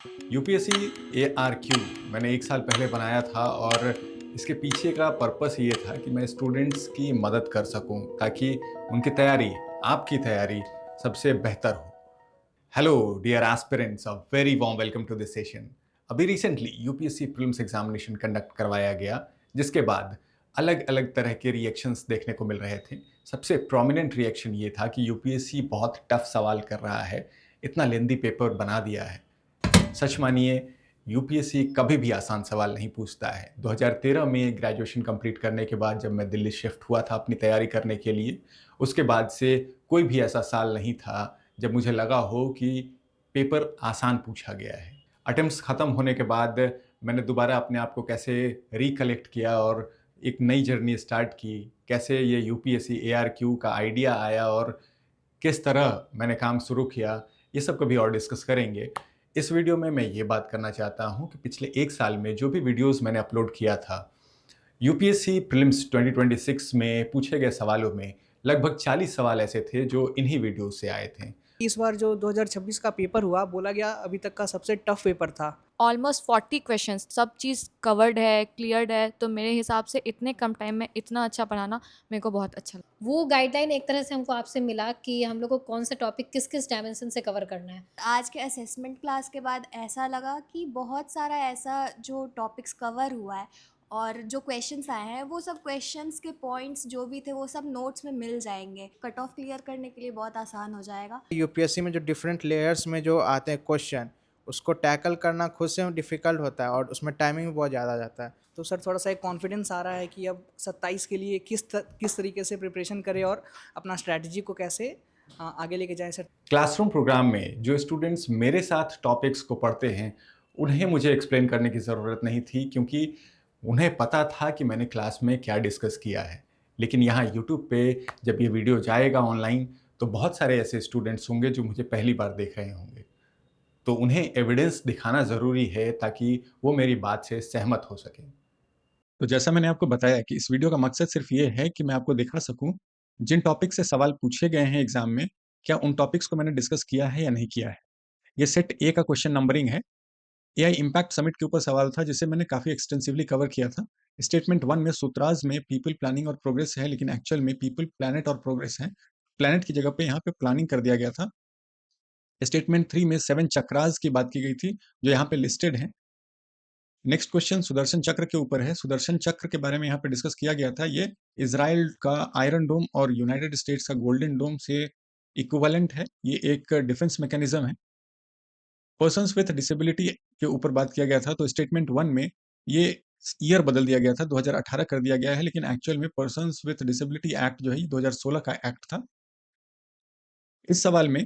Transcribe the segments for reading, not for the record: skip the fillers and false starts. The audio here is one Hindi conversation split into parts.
यूपीएससी एआरक्यू मैंने 1 साल पहले बनाया था और इसके पीछे का पर्पस ये था कि मैं स्टूडेंट्स की मदद कर सकूं ताकि उनकी तैयारी, आपकी तैयारी सबसे बेहतर हो। Hello dear aspirants, a very warm welcome to this session. अभी recently UPSC prelims examination conduct करवाया गया, जिसके बाद अलग-अलग तरह के रिएक्शंस देखने को मिल रहे थे। सबसे प्रोमिनेंट रिएक्शन ये था कि यूपीएससी बहुत टफ सवाल कर रहा है, इतना लेंदी पेपर बना दिया है। सच मानिए, यूपीएससी कभी भी आसान सवाल नहीं पूछता है। 2013 में ग्रेजुएशन कंप्लीट करने के बाद जब मैं दिल्ली शिफ्ट हुआ था अपनी तैयारी करने के लिए, उसके बाद से कोई भी ऐसा साल नहीं था जब मुझे लगा हो कि पेपर आसान पूछा गया है। अटेम्प्ट्स खत्म होने के बाद मैंने दोबारा अपने आप को कैसे रिकलेक्ट किया और एक नई जर्नी स्टार्ट की, कैसे ये यूपीएससी एआरक्यू का आइडिया आया और किस तरह मैंने काम शुरू किया, ये सब कभी और डिस्कस करेंगे। इस वीडियो में मैं ये बात करना चाहता हूँ कि पिछले 1 साल में जो भी वीडियोज़ मैंने अपलोड किया था, यूपीएससी प्रीलिम्स 2026 में पूछे गए सवालों में लगभग 40 सवाल ऐसे थे जो इन्हीं वीडियो से आए थे। इस बार जो 2026 का पेपर हुआ, बोला गया अभी तक का सबसे टफ पेपर था। ऑलमोस्ट 40 क्वेश्चंस, सब चीज़ कवर्ड है, क्लियर्ड है, तो मेरे हिसाब से इतने कम टाइम में इतना अच्छा पढ़ाना मेरे को बहुत अच्छा लगा। वो गाइडलाइन एक तरह से हमको आपसे मिला कि हम लोग को कौन सा टॉपिक किस-किस डायमेंशन से कवर करना है। आज के असेसमेंट क्लास के बाद ऐसा लगा कि बहुत सारा ऐसा जो टॉपिक्स कवर हुआ है और जो क्वेश्चंस आए हैं वो सब क्वेश्चंस के पॉइंट्स जो भी थे वो सब नोट्स में मिल जाएंगे। कट ऑफ क्लियर करने के लिए बहुत आसान हो जाएगा। यूपीएससी में जो डिफरेंट लेयर्स में जो आते हैं क्वेश्चन, उसको टैकल करना खुद से डिफ़िकल्ट होता है और उसमें टाइमिंग भी बहुत ज़्यादा जाता है। तो सर थोड़ा-सा एक कॉन्फिडेंस आ रहा है कि अब 27 के लिए किस तरीके से प्रिपरेशन करें और अपना स्ट्रैटेजी को कैसे आगे लेके जाएँ सर? क्लासरूम प्रोग्राम में जो स्टूडेंट्स मेरे साथ टॉपिक्स को पढ़ते हैं, उन्हें मुझे एक्सप्लेन करने की ज़रूरत नहीं थी क्योंकि उन्हें पता था कि मैंने क्लास में क्या डिस्कस किया है। लेकिन यहाँ यूट्यूब पे जब ये वीडियो जाएगा ऑनलाइन, तो बहुत सारे ऐसे स्टूडेंट्स होंगे जो मुझे पहली बार देख रहे होंगे। तो उन्हें एविडेंस दिखाना ज़रूरी है ताकि वो मेरी बात से सहमत हो सकें। तो जैसा मैंने आपको बताया कि इस वीडियो का मकसद सिर्फ ये है कि मैं आपको दिखा सकूं, जिन टॉपिक से सवाल पूछे गए हैं एग्जाम में, क्या उन टॉपिक्स को मैंने डिस्कस किया है या नहीं किया है। ये सेट ए का क्वेश्चन नंबरिंग है। एआई इम्पैक्ट समिट के ऊपर सवाल था जिसे मैंने काफ़ी एक्सटेंसिवली कवर किया था। स्टेटमेंट 1 में सूत्राज में पीपल, प्लानिंग और प्रोग्रेस है, लेकिन एक्चुअल में पीपल, प्लैनेट और प्रोग्रेस है। प्लैनेट की जगह पे यहाँ पे प्लानिंग कर दिया गया था। स्टेटमेंट 3 में 7 चक्रास की बात की गई थी, जो यहाँ पे लिस्टेड है। नेक्स्ट क्वेश्चन सुदर्शन चक्र के ऊपर है। सुदर्शन चक्र के बारे में यहाँ पे डिस्कस किया गया था। ये इज़राइल का आयरन डोम और यूनाइटेड स्टेट्स का गोल्डन डोम से इक्विवेलेंट है। ये एक डिफेंस मैकेनिज्म है। पर्सन्स विथ डिसेबिलिटी के ऊपर बात किया गया था, तो स्टेटमेंट 1 में ये ईयर बदल दिया गया था, 2018 कर दिया गया है, लेकिन एक्चुअल में पर्सन्स विथ डिसेबिलिटी एक्ट जो है, ये 2016 का एक्ट था। इस सवाल में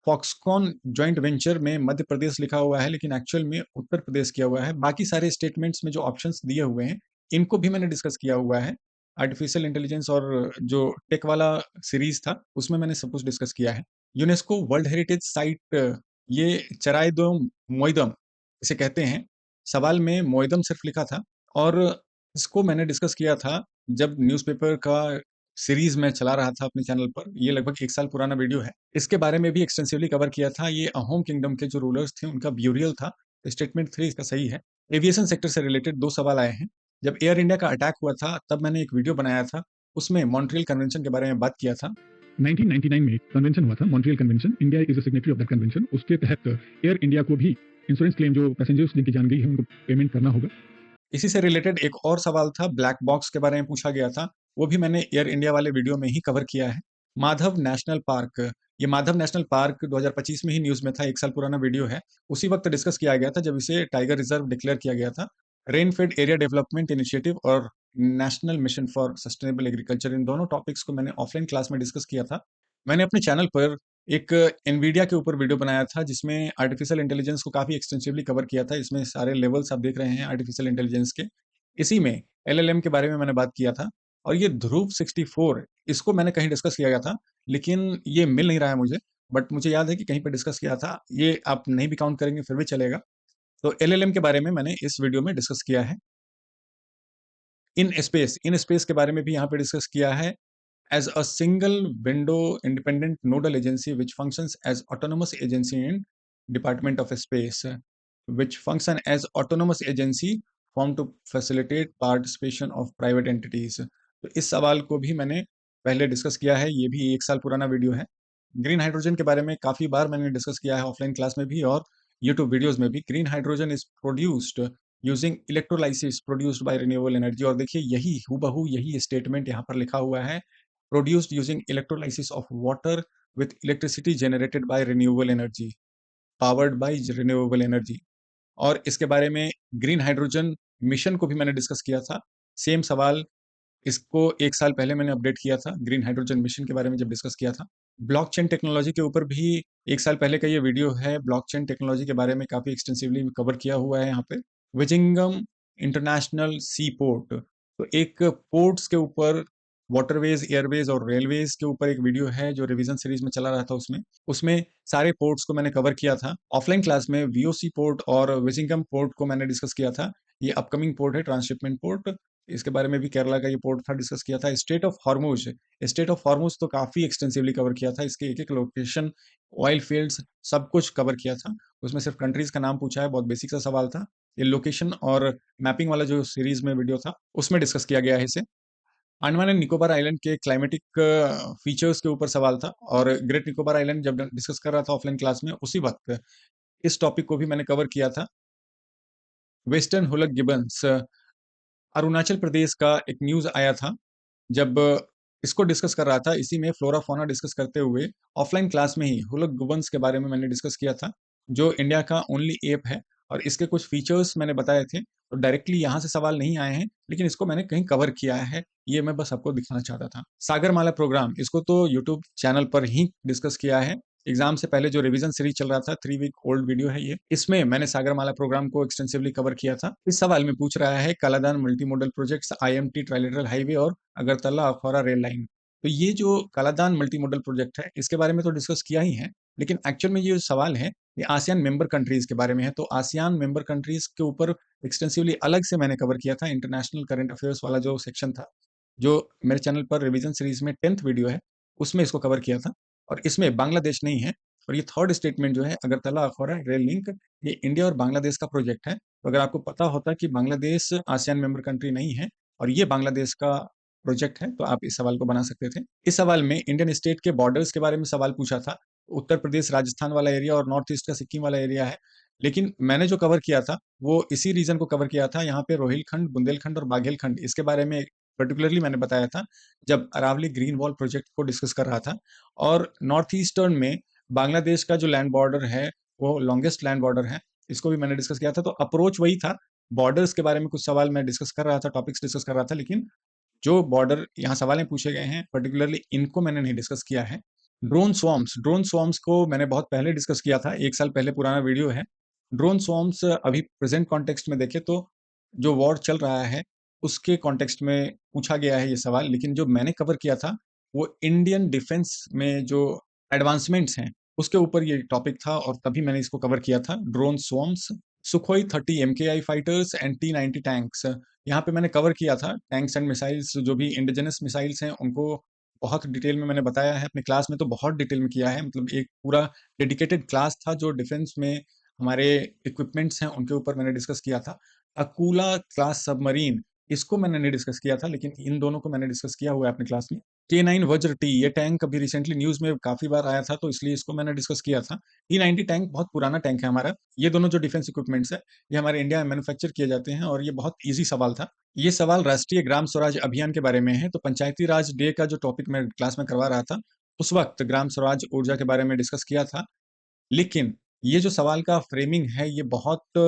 फॉक्सकॉन जॉइंट वेंचर में मध्य प्रदेश लिखा हुआ है, लेकिन एक्चुअल में उत्तर प्रदेश किया हुआ है। बाकी सारे स्टेटमेंट्स में जो ऑप्शंस दिए हुए हैं, इनको भी मैंने डिस्कस किया हुआ है। आर्टिफिशियल इंटेलिजेंस और जो टेक वाला सीरीज था, उसमें मैंने सब कुछ डिस्कस किया है। यूनेस्को वर्ल्ड हेरिटेज साइट, ये चराइदोम मोइदम इसे कहते हैं। सवाल में मोइदम सिर्फ लिखा था और इसको मैंने डिस्कस किया था जब न्यूज़पेपर का सीरीज मैं चला रहा था अपने चैनल पर। ये लगभग 1 साल पुराना वीडियो है। इसके बारे में भी एक्सटेंसिवली कवर किया था। ये अहोम किंगडम के जो रूलर्स थे, उनका ब्यूरियल था। स्टेटमेंट 3 इसका सही है। एविएशन सेक्टर से रिलेटेड 2 सवाल आए हैं। जब एयर इंडिया का अटैक हुआ था, तब मैंने एक वीडियो बनाया था। उसमें मॉन्ट्रियल कन्वेंशन के बारे में बात किया था। 1999 में कन्वेंशन हुआ था, Montreal convention. India is a signatory of that convention. उसके तहत एयर इंडिया को भी इंश्योरेंस क्लेम, जो पैसेंजर्स जिनकी जान गई है, उनको पेमेंट करना होगा। इसी से रिलेटेड एक और सवाल था, ब्लैक बॉक्स के बारे में पूछा गया था। वो भी मैंने एयर इंडिया वाले वीडियो में ही कवर किया है। माधव नेशनल पार्क, ये माधव नेशनल पार्क 2025 में ही न्यूज़ में था, 1 साल पुराना वीडियो है। उसी वक्त डिस्कस किया गया था जब इसे टाइगर रिजर्व डिक्लेयर किया गया था। रेनफेड एरिया डेवलपमेंट इनिशिएटिव और national mission for sustainable agriculture, इन दोनों टॉपिक्स को मैंने ऑफलाइन क्लास में डिस्कस किया था। मैंने अपने चैनल पर एक एनवीडिया के ऊपर वीडियो बनाया था जिसमें आर्टिफिशियल इंटेलिजेंस को काफ़ी एक्सटेंसिवली कवर किया था। इसमें सारे लेवल्स आप देख रहे हैं आर्टिफिशियल इंटेलिजेंस के। इसी में एलएलएम के बारे में मैंने बात किया था और ये ध्रुव 64, इसको मैंने कहीं डिस्कस किया गया था, लेकिन ये मिल नहीं रहा है मुझे, बट मुझे याद है कि कहीं पे डिस्कस किया था। ये आप नहीं भी काउंट करेंगे फिर भी चलेगा। तो एलएलएम के बारे में मैंने इस वीडियो में डिस्कस किया है। इन स्पेस के बारे में भी यहाँ पे डिस्कस किया है। As a single window independent nodal agency which functions as autonomous agency in department of space. which function as autonomous agency formed to facilitate participation of private entities। तो इस सवाल को भी मैंने पहले डिस्कस किया है, ये भी 1 साल पुराना वीडियो है। ग्रीन हाइड्रोजन के बारे में काफ़ी बार मैंने डिस्कस किया है ऑफलाइन क्लास में भी और यूट्यूब वीडियोज़ में भी। Green hydrogen is produced using electrolysis produced by renewable energy, और देखिए यही हूबहू यही स्टेटमेंट यहाँ पर लिखा हुआ है, produced using electrolysis of water with electricity generated by renewable energy, powered by renewable energy. और इसके बारे में ग्रीन हाइड्रोजन मिशन को भी मैंने डिस्कस किया था। सेम सवाल इसको 1 साल पहले मैंने अपडेट किया था, ग्रीन हाइड्रोजन मिशन के बारे में जब डिस्कस किया था। ब्लॉकचेन टेक्नोलॉजी के ऊपर भी 1 साल पहले का ये वीडियो है, ब्लॉकचेन टेक्नोलॉजी के बारे में काफ़ी एक्सटेंसिवली कवर किया हुआ है यहाँ पे। विजिंगम इंटरनेशनल सी पोर्ट, तो एक पोर्ट्स के ऊपर वाटरवेज, एयरवेज और रेलवेज के ऊपर एक वीडियो है जो रिवीजन सीरीज में चला रहा था उसमें सारे पोर्ट्स को मैंने कवर किया था। ऑफलाइन क्लास में वीओसी पोर्ट और विजिंगम पोर्ट को मैंने डिस्कस किया था। ये अपकमिंग पोर्ट है, ट्रांसशिपमेंट पोर्ट, इसके बारे में भी केरला का ये पोर्ट था, डिस्कस किया था। स्टेट ऑफ हॉर्मुज तो काफ़ी एक्सटेंसिवली कवर किया था, इसके एक-एक लोकेशन, ऑयल फील्ड्स सब कुछ कवर किया था। उसमें सिर्फ कंट्रीज़ का नाम पूछा है, बहुत बेसिक सा सवाल था। ये लोकेशन और मैपिंग वाला जो सीरीज़ में वीडियो था, उसमें डिस्कस किया गया है इसे। अंडमान एंड निकोबार आइलैंड के क्लाइमेटिक फीचर्स के ऊपर सवाल था, और ग्रेट निकोबार आइलैंड जब डिस्कस कर रहा था ऑफलाइन क्लास में, उसी वक़्त इस टॉपिक को भी मैंने कवर किया था। वेस्टर्न हुलक गिब्बन्स, अरुणाचल प्रदेश का एक न्यूज़ आया था, जब इसको डिस्कस कर रहा था, इसी में फ्लोरा फौना डिस्कस करते हुए ऑफलाइन क्लास में ही हुलक गिब्बन्स के बारे में मैंने डिस्कस किया था, जो इंडिया का ओनली एप है और इसके कुछ फीचर्स मैंने बताए थे। तो डायरेक्टली यहाँ से सवाल नहीं आए हैं, लेकिन इसको मैंने कहीं कवर किया है, ये मैं बस आपको दिखाना चाहता था। सागरमाला प्रोग्राम, इसको तो यूट्यूब चैनल पर ही डिस्कस किया है। एग्जाम से पहले जो रिवीजन सीरीज चल रहा था, 3 वीक ओल्ड वीडियो है ये, इसमें मैंने सागरमाला प्रोग्राम को एक्सटेंसिवली कवर किया था। इस सवाल में पूछ रहा है Kaladan multi modal projects, IMT trilateral highway और अगरतला अखौरा रेल लाइन। तो ये जो कालादान मल्टी मॉडल प्रोजेक्ट है, इसके बारे में तो डिस्कस किया ही है, लेकिन एक्चुअल में ये जो सवाल है, ये आसियान मेंबर कंट्रीज के बारे में है। तो आसियान मेंबर कंट्रीज के ऊपर एक्सटेंसिवली अलग से मैंने कवर किया था, इंटरनेशनल करंट अफेयर्स वाला जो सेक्शन था, जो मेरे चैनल पर रिवीजन सीरीज में 10th वीडियो है, उसमें इसको कवर किया था। और इसमें बांग्लादेश नहीं है, और ये थर्ड स्टेटमेंट जो है अगरतला अखौरा रेल लिंक, ये इंडिया और बांग्लादेश का प्रोजेक्ट है। तो अगर आपको पता होता कि बांग्लादेश आसियान मेंबर कंट्री नहीं है और ये बांग्लादेश का प्रोजेक्ट है, तो आप इस सवाल को बना सकते थे। इस सवाल में इंडियन स्टेट के बॉर्डर्स के बारे में सवाल पूछा था, उत्तर प्रदेश राजस्थान वाला एरिया और नॉर्थ ईस्ट का सिक्किम वाला एरिया है, लेकिन मैंने जो कवर किया था वो इसी रीजन को कवर किया था। यहाँ पे रोहिलखंड, बुंदेलखंड और बाघेलखंड, इसके बारे में पर्टिकुलरली मैंने बताया था जब अरावली ग्रीन वॉल प्रोजेक्ट को डिस्कस कर रहा था। और नॉर्थ ईस्टर्न में बांग्लादेश का जो लैंड बॉर्डर है, वो लॉन्गेस्ट लैंड बॉर्डर है, इसको भी मैंने डिस्कस किया था। तो अप्रोच वही था, बॉर्डर्स के बारे में कुछ सवाल मैं डिस्कस कर रहा था, टॉपिक्स डिस्कस कर रहा था, लेकिन जो बॉर्डर यहाँ सवालें पूछे गए हैं पर्टिकुलरली इनको मैंने नहीं डिस्कस किया है। ड्रोन स्वॉर्म्स को मैंने बहुत पहले डिस्कस किया था, 1 साल पहले पुराना वीडियो है। ड्रोन स्वॉर्म्स अभी प्रेजेंट कॉन्टेक्स्ट में देखें तो जो वॉर चल रहा है उसके कॉन्टेक्स्ट में पूछा गया है ये सवाल, लेकिन जो मैंने कवर किया था वो इंडियन डिफेंस में जो एडवांसमेंट्स हैं उसके ऊपर ये टॉपिक था, और तभी मैंने इसको कवर किया था। Drone swarms, Sukhoi 30 MKI fighters and T-90 tanks, यहाँ पे मैंने कवर किया था। टैंक्स एंड मिसाइल्स जो भी इंडिजिनस मिसाइल्स हैं उनको बहुत डिटेल में मैंने बताया है अपनी क्लास में, तो बहुत डिटेल में किया है, मतलब एक पूरा डेडिकेटेड क्लास था जो डिफेंस में हमारे इक्विपमेंट्स हैं उनके ऊपर मैंने डिस्कस किया था। अकूला क्लास सबमरीन, इसको मैंने नहीं डिस्कस किया था, लेकिन इन दोनों को मैंने डिस्कस किया हुआ है अपनी क्लास में। K9 वज्र टी, ये टैंक अभी रिसेंटली न्यूज़ में काफ़ी बार आया था, तो इसलिए इसको मैंने डिस्कस किया था। T-90 टैंक बहुत पुराना टैंक है हमारा। ये दोनों जो डिफेंस इक्विपमेंट्स है, ये हमारे इंडिया में मैन्युफैक्चर किए जाते हैं, और ये बहुत ईजी सवाल था। ये सवाल राष्ट्रीय ग्राम स्वराज अभियान के बारे में है। तो पंचायती राज डे का जो टॉपिक मैं क्लास में करवा रहा था, उस वक्त ग्राम स्वराज ऊर्जा के बारे में डिस्कस किया था, लेकिन ये जो सवाल का फ्रेमिंग है ये बहुत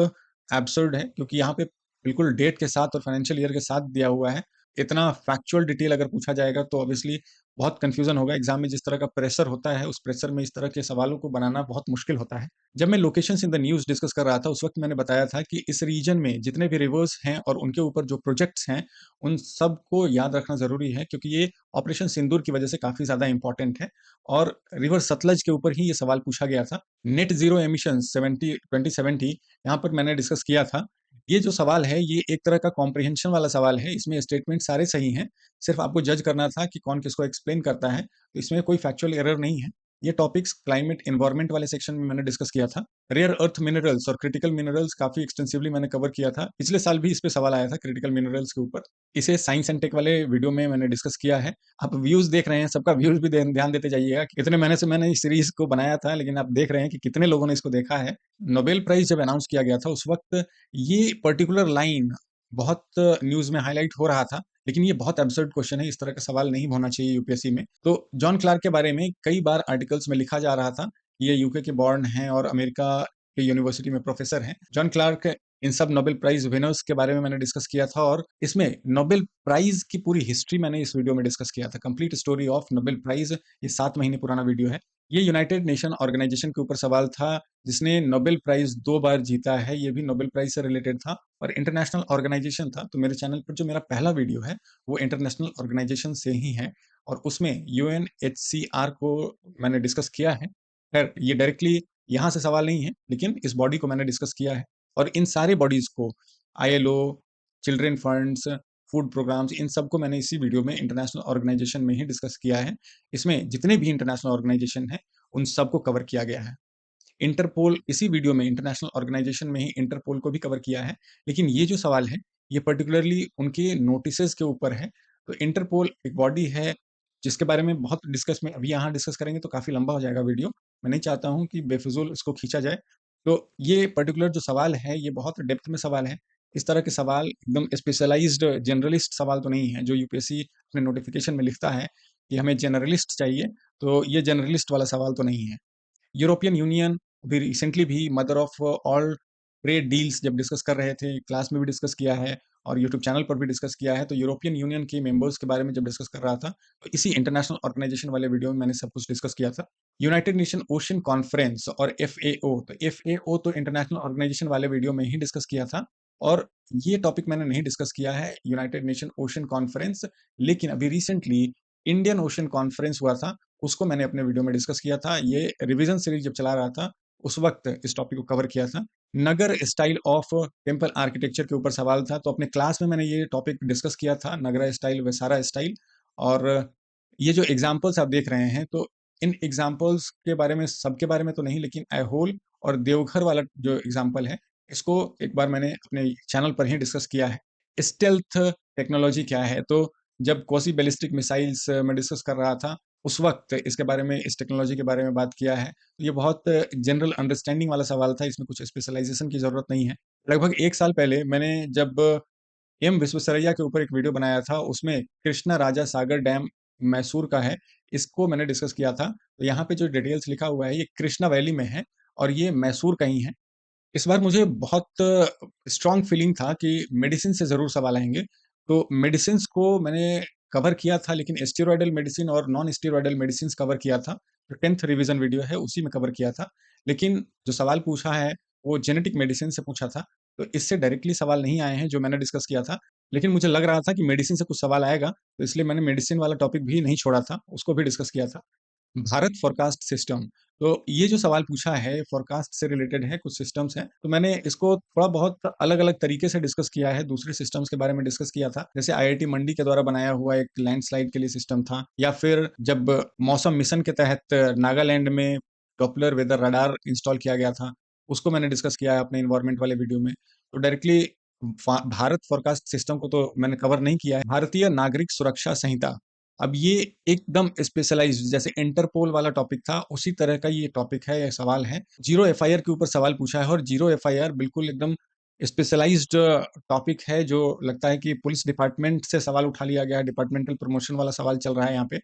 एब्सर्ड है, क्योंकि यहाँ पे बिल्कुल डेट के साथ और फाइनेंशियल ईयर के साथ दिया हुआ है। इतना फैक्चुअल डिटेल अगर पूछा जाएगा तो ऑब्वियसली बहुत कंफ्यूजन होगा। एग्जाम में जिस तरह का प्रेशर होता है, उस प्रेशर में इस तरह के सवालों को बनाना बहुत मुश्किल होता है। जब मैं locations in the news discuss कर रहा था, उस वक्त मैंने बताया था कि इस रीजन में जितने भी रिवर्स हैं और उनके ऊपर जो प्रोजेक्ट्स हैं, उन सब को याद रखना ज़रूरी है, क्योंकि ये ऑपरेशन सिंदूर की वजह से काफ़ी ज़्यादा इंपॉर्टेंट है। और रिवर सतलज के ऊपर ही ये सवाल पूछा गया था। नेट ज़ीरो एमिशंस 2070, यहाँ पर मैंने डिस्कस किया था। ये जो सवाल है ये एक तरह का कॉम्प्रिहेंशन वाला सवाल है, इसमें स्टेटमेंट सारे सही हैं, सिर्फ आपको जज करना था कि कौन किसको एक्सप्लेन करता है, तो इसमें कोई फैक्चुअल एरर नहीं है। ये टॉपिक्स क्लाइमेट एनवायरनमेंट वाले सेक्शन में मैंने डिस्कस किया था। रेयर अर्थ मिनरल्स और क्रिटिकल मिनरल्स काफ़ी एक्सटेंसिवली मैंने कवर किया था। पिछले साल भी इस पे सवाल आया था क्रिटिकल मिनरल्स के ऊपर। इसे साइंस एंड टेक वाले वीडियो में मैंने डिस्कस किया है। आप व्यूज़ देख रहे हैं, सबका व्यूज़ भी ध्यान देते जाइएगा। कितने महीने से मैंने इस सीरीज़ को बनाया था, लेकिन आप देख रहे हैं कि कितने लोगों ने इसको देखा है। नोबेल प्राइज़ जब अनाउंस किया गया था, उस वक़्त ये पर्टिकुलर लाइन बहुत न्यूज़ में हाइलाइट हो रहा था, लेकिन ये बहुत एब्सर्ड क्वेश्चन है, इस तरह का सवाल नहीं होना चाहिए यूपीएससी में। तो जॉन क्लार्क के बारे में कई बार आर्टिकल्स में लिखा जा रहा था, ये यूके के बॉर्न हैं और अमेरिका के यूनिवर्सिटी में प्रोफेसर हैं। जॉन क्लार्क, इन सब नोबेल प्राइज़ विनर्स के बारे में मैंने डिस्कस किया था और इसमें नोबेल प्राइज़ की पूरी हिस्ट्री मैंने इस वीडियो में डिस्कस किया था। Complete story of Nobel prize, ये 7 महीने पुराना वीडियो है। ये यूनाइटेड नेशन ऑर्गेनाइजेशन के ऊपर सवाल था, जिसने नोबेल प्राइज़ 2 बार जीता है, ये भी नोबेल प्राइज़ से रिलेटेड था और इंटरनेशनल ऑर्गेनाइजेशन था। तो मेरे चैनल पर जो मेरा पहला वीडियो है, वो इंटरनेशनल ऑर्गेनाइजेशन से ही है और उसमें यूएनएचसीआर को मैंने डिस्कस किया है। खैर, ये डायरेक्टली यहाँ से सवाल नहीं है, लेकिन इस बॉडी को मैंने डिस्कस किया है और इन सारे बॉडीज़ को ILO, children funds, food programmes, इन सबको मैंने इसी वीडियो में इंटरनेशनल ऑर्गेनाइजेशन में ही डिस्कस किया है। इसमें जितने भी इंटरनेशनल ऑर्गेनाइजेशन हैं, उन सबको कवर किया गया है। इंटरपोल, इसी वीडियो में इंटरनेशनल ऑर्गेनाइजेशन में ही इंटरपोल को भी कवर किया है, लेकिन ये जो सवाल है, ये पर्टिकुलरली उनके नोटिसेस के ऊपर है। तो इंटरपोल एक बॉडी है, जिसके बारे में बहुत डिस्कस में अभी यहाँ डिस्कस करेंगे तो काफ़ी लंबा हो जाएगा वीडियो। मैं नहीं चाहता हूँ कि बेफिज़ूल इसको खींचा जाए। तो ये पर्टिकुलर जो सवाल है, ये बहुत डेप्थ में सवाल है। इस तरह के सवाल एकदम स्पेशलाइज़्ड जनरलिस्ट सवाल तो नहीं है, जो यूपीएससी अपने नोटिफ़िकेशन में लिखता है कि हमें जनरलिस्ट चाहिए, तो ये जनरलिस्ट वाला सवाल तो नहीं है। यूरोपियन यूनियन अभी रिसेंटली भी mother of all trade deals जब डिस्कस कर रहे थे, क्लास में भी डिस्कस किया है और यूट्यूब चैनल पर भी डिस्कस किया है। तो यूरोपियन यूनियन के मेंबर्स के बारे में जब डिस्कस कर रहा था, तो इसी इंटरनेशनल ऑर्गेनाइजेशन वाले वीडियो में मैंने सब कुछ डिस्कस किया था। यूनाइटेड नेशन ओशन कॉन्फ्रेंस और एफएओ, तो एफएओ तो इंटरनेशनल ऑर्गेनाइजेशन वाले वीडियो में ही डिस्कस किया था और ये टॉपिक मैंने नहीं डिस्कस किया है, यूनाइटेड नेशन ओशन कॉन्फ्रेंस। लेकिन अभी रिसेंटली इंडियन ओशन कॉन्फ्रेंस हुआ था, उसको मैंने अपने वीडियो में डिस्कस किया था। ये रिवीजन सीरीज जब चला रहा था, उस वक्त इस टॉपिक को कवर किया था। नगर स्टाइल ऑफ टेम्पल आर्किटेक्चर के ऊपर सवाल था, तो अपने क्लास में मैंने ये टॉपिक डिस्कस किया था, नगरा स्टाइल, वैसारा स्टाइल। और ये जो एग्जाम्पल्स आप देख रहे हैं, तो इन एग्जाम्पल्स के बारे में, सबके बारे में तो नहीं, लेकिन ऐहोल और देवघर वाला जो एग्जाम्पल है, इसको एक बार मैंने अपने चैनल पर ही डिस्कस किया है। स्टेल्थ टेक्नोलॉजी क्या है? तो जब क्वासी बैलिस्टिक मिसाइल्स मैं डिस्कस कर रहा था, उस वक्त इसके बारे में, इस टेक्नोलॉजी के बारे में बात किया है। ये बहुत जनरल अंडरस्टैंडिंग वाला सवाल था, इसमें कुछ स्पेशलाइजेशन की ज़रूरत नहीं है। लगभग 1 साल पहले मैंने जब एम विश्वेश्वरैया के ऊपर एक वीडियो बनाया था, उसमें कृष्णा राजा सागर डैम मैसूर का है, इसको मैंने डिस्कस किया था। तो यहाँ पे जो डिटेल्स लिखा हुआ है, ये कृष्णा वैली में है और ये मैसूर का ही है। इस बार मुझे बहुत स्ट्रॉन्ग फीलिंग था कि मेडिसिन से ज़रूर सवाल आएँगे। तो मेडिसिन्स को मैंने कवर किया था, लेकिन स्टेरॉयडल मेडिसिन और नॉन स्टेरॉयडल मेडिसिन्स कवर किया था। जो 10th रिवीजन वीडियो है, उसी में कवर किया था। लेकिन जो सवाल पूछा है, वो जेनेटिक मेडिसिन से पूछा था। तो इससे डायरेक्टली सवाल नहीं आए हैं, जो मैंने डिस्कस किया था। लेकिन मुझे लग रहा था कि मेडिसिन से कुछ सवाल आएगा, तो इसलिए मैंने मेडिसिन वाला टॉपिक भी नहीं छोड़ा था, उसको भी डिस्कस किया था। भारत फ़ॉरकास्ट सिस्टम, तो ये जो सवाल पूछा है, फ़ॉरकास्ट से रिलेटेड है, कुछ सिस्टम्स हैं। तो मैंने इसको थोड़ा बहुत अलग-अलग तरीके से डिस्कस किया है, दूसरे सिस्टम्स के बारे में डिस्कस किया था। जैसे आईआईटी मंडी के द्वारा बनाया हुआ एक लैंडस्लाइड के लिए सिस्टम था, या फिर जब मौसम मिशन के तहत नागालैंड में डॉपलर वेदर रडार इंस्टॉल किया गया था, उसको मैंने डिस्कस किया है अपने एनवायरनमेंट वाले वीडियो में। तो डायरेक्टली भारत फ़ॉरकास्ट सिस्टम को तो मैंने कवर नहीं किया है। भारतीय नागरिक सुरक्षा संहिता, अब ये एकदम स्पेशलाइज्ड, जैसे इंटरपोल वाला टॉपिक था, उसी तरह का ये टॉपिक है, ये सवाल है। ज़ीरो एफआईआर के ऊपर सवाल पूछा है और ज़ीरो एफआईआर बिल्कुल एकदम स्पेशलाइज्ड टॉपिक है, जो लगता है कि पुलिस डिपार्टमेंट से सवाल उठा लिया गया है, डिपार्टमेंटल प्रमोशन वाला सवाल चल रहा है यहाँ पे।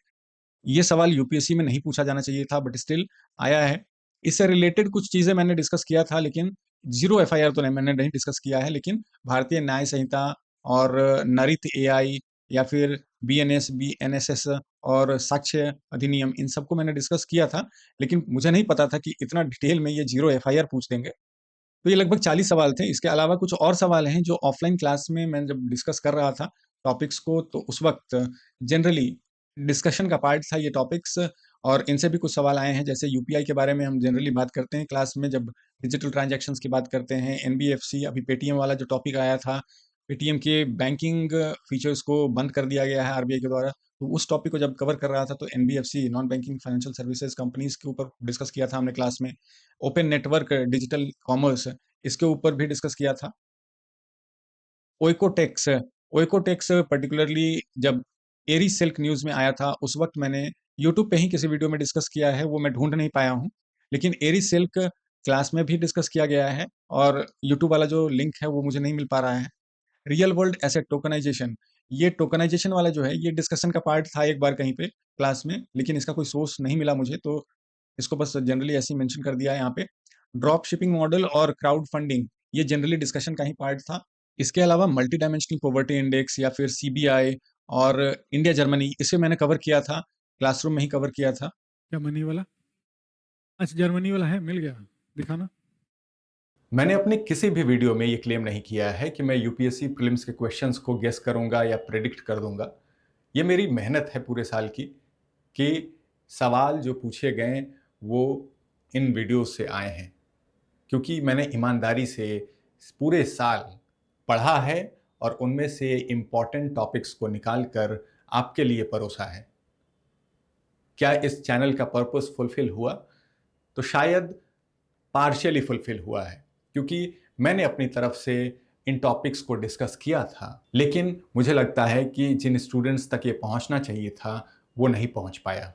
ये सवाल यूपीएससी में नहीं पूछा जाना चाहिए था, बट स्टिल आया है। इससे रिलेटेड कुछ चीज़ें मैंने डिस्कस किया था, लेकिन ज़ीरो एफआईआर तो नहीं, मैंने नहीं डिस्कस किया है। लेकिन भारतीय न्याय संहिता और नरित एआई या फिर बीएनएस, बीएनएसएस और साक्ष्य अधिनियम, इन सबको मैंने डिस्कस किया था, लेकिन मुझे नहीं पता था कि इतना डिटेल में ये ज़ीरो एफआईआर पूछ देंगे। तो ये लगभग 40 सवाल थे। इसके अलावा कुछ और सवाल हैं, जो ऑफ़लाइन क्लास में मैं जब डिस्कस कर रहा था टॉपिक्स को, तो उस वक़्त जनरली डिस्कशन का पार्ट था ये टॉपिक्स, और इनसे भी कुछ सवाल आए हैं। जैसे यूपीआई के बारे में हम जनरली बात करते हैं क्लास में, जब डिजिटल ट्रांज़ैक्शंस की बात करते हैं, एनबीएफसी, अभी पेटीएम वाला जो टॉपिक आया था, पेटीएम के बैंकिंग फीचर्स को बंद कर दिया गया है आरबीआई के द्वारा, तो उस टॉपिक को जब कवर कर रहा था तो NBFC, non banking financial services companies के ऊपर डिस्कस किया था हमने क्लास में। ओपन नेटवर्क, डिजिटल कॉमर्स, इसके ऊपर भी डिस्कस किया था। ओइकोटेक्स, ओइकोटेक्स पर्टिकुलरली जब एरी सिल्क न्यूज़ में आया था, उस वक़्त मैंने यूट्यूब पे ही किसी वीडियो में डिस्कस किया है, वो मैं ढूँढ नहीं पाया हूँ। लेकिन एरी सिल्क क्लास में भी डिस्कस किया गया है और यूट्यूब वाला जो लिंक है, वो मुझे नहीं मिल पा रहा है। रियल वर्ल्ड एसेट टोकनाइज़ेशन, ये टोकनाइज़ेशन वाला जो है, ये डिस्कशन का पार्ट था एक बार कहीं पे क्लास में, लेकिन इसका कोई सोर्स नहीं मिला मुझे, तो इसको बस जनरली ऐसे ही मेंशन कर दिया है यहाँ पे। ड्रॉप शिपिंग मॉडल और क्राउड फंडिंग, ये जनरली डिस्कशन का ही पार्ट था। इसके अलावा मल्टी डायमेंशनल पॉवर्टी इंडेक्स या फिर सीबीआई और इंडिया जर्मनी, इसे मैंने कवर किया था, क्लासरूम में ही कवर किया था। क्या मनी वाला? अच्छा, जर्मनी वाला है, मिल गया, दिखाना। मैंने अपने किसी भी वीडियो में ये क्लेम नहीं किया है कि मैं यूपीएससी प्रीलिम्स के क्वेश्चंस को गेस करूंगा या प्रेडिक्ट कर दूंगा। ये मेरी मेहनत है पूरे साल की कि सवाल जो पूछे गए वो इन वीडियो से आए हैं, क्योंकि मैंने ईमानदारी से पूरे साल पढ़ा है और उनमें से इम्पॉर्टेंट टॉपिक्स को निकाल कर आपके लिए परोसा है। क्या इस चैनल का पर्पस फुलफिल हुआ? तो शायद पार्शियली फुलफिल हुआ है, क्योंकि मैंने अपनी तरफ से इन टॉपिक्स को डिस्कस किया था, लेकिन मुझे लगता है कि जिन स्टूडेंट्स तक ये पहुंचना चाहिए था वो नहीं पहुंच पाया।